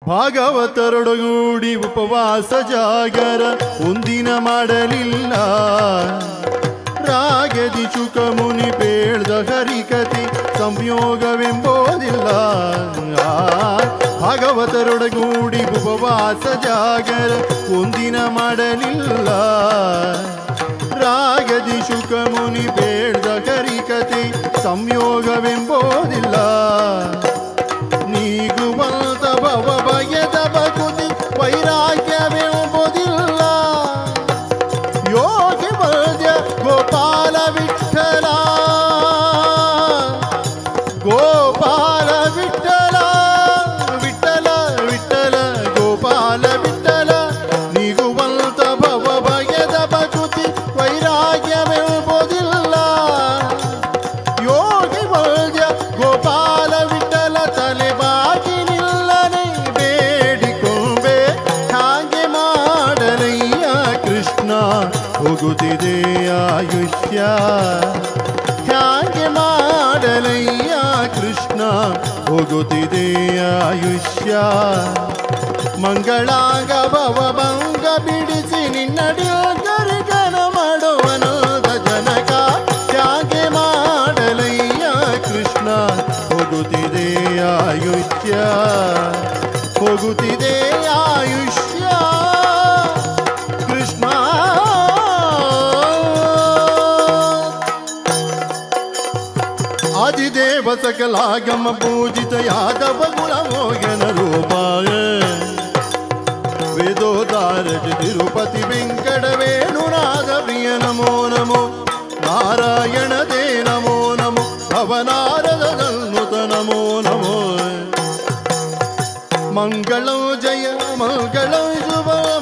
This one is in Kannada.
ಭಾಗವತರೊಡಗೂಡಿ ಉಪವಾಸ ಜಾಗರ ಒಂದಿನ ಮಾಡಲಿಲ್ಲ. ರಾಗದಿ ಶುಕ ಮುನಿ ಬೇಳ್ದ ಹರಿಕತೆ ಸಂಯೋಗವೆಂಬೋದಿಲ್ಲ. ಭಾಗವತರೊಡಗೂಡಿ ಉಪವಾಸ ಜಾಗರ ಒಂದಿನ ಮಾಡಲಿಲ್ಲ. ರಾಗದಿ ಶುಕ ಮುನಿ ಬೇಳ್ದ ಹರಿಕತೆ ಸಂಯೋಗವೆಂಬೋದಿಲ್ಲ. ನೀಗುವಂತ ಭವ ಬಯದ ಭಕುತಿ ವೈರಾಗ್ಯವೆಂಬುದಿಲ್ಲ. ಯೋಗಿ ವೈದ್ಯ ಗೋಪಾಲ ವಿಠಲ ಗೋಪಾಲ ವಿಠಲ ವಿಠಲ ವಿಠಲ ಗೋಪಾಲ ವಿಠಲ. ನೀಗುವಂತ ಭವ ಬಯದ ಭಕುತಿ ವೈರಾಗ್ಯವೆಂಬುದಿಲ್ಲ. ಯೋಗಿ ವೈದ್ಯ ಗೋಪಾಲ ವಿಠಲ ತಲೆ ಬಾಗಿ ನಿಲ್ಲನೆ ಬೇಡಿಕೊಂಬೆ. ಹಾಗೆ ಮಾಡಲಯ್ಯ ಕೃಷ್ಣ ಹೋಗುತ್ತಿದೆ ಆಯುಷ್ಯ. ಹಾಗೆ ಮಾಡಲಯ್ಯ ಕೃಷ್ಣ ಹೋಗುತ್ತಿದೆ ಆಯುಷ್ಯ. ಮಂಗಳಾಂಗ ಭವ ಭಂಗ ಬಿಡಿಸಿ ನಿನ್ನಡಿಗರಿಗನ ಮಾಡುವನಾದ ಜನಕ. ಹಾಗೆ ಮಾಡಲಯ್ಯ ಕೃಷ್ಣ ಹೋಗುತ್ತಿದೆ ಆಯುಷ್ಯ. ಹೋಗುತ್ತಿದೆ ಆಯುಷ್ಯ ಕೃಷ್ಣ. ಆದಿದೇವ ಸಕಲಾಗಮ ಪೂಜಿತ ಯಾದವ ಗುಣ ಮೋಗನ ರೂಪಾಯ. ವೇದೋದಾರಜ ತಿರುಪತಿ ವೆಂಕಟ ವೇಣುನಾಥ ಪ್ರಿಯ ನಮೋ ನಮೋ. ನಾರಾಯಣ ದೇ ನಮೋ ನಮೋ. ಭವನಾರದ ನುತ ನಮೋ ನಮೋ. ಮಂಗಳಂ ಜಯ ಮಂಗಳಂ ಶುಭ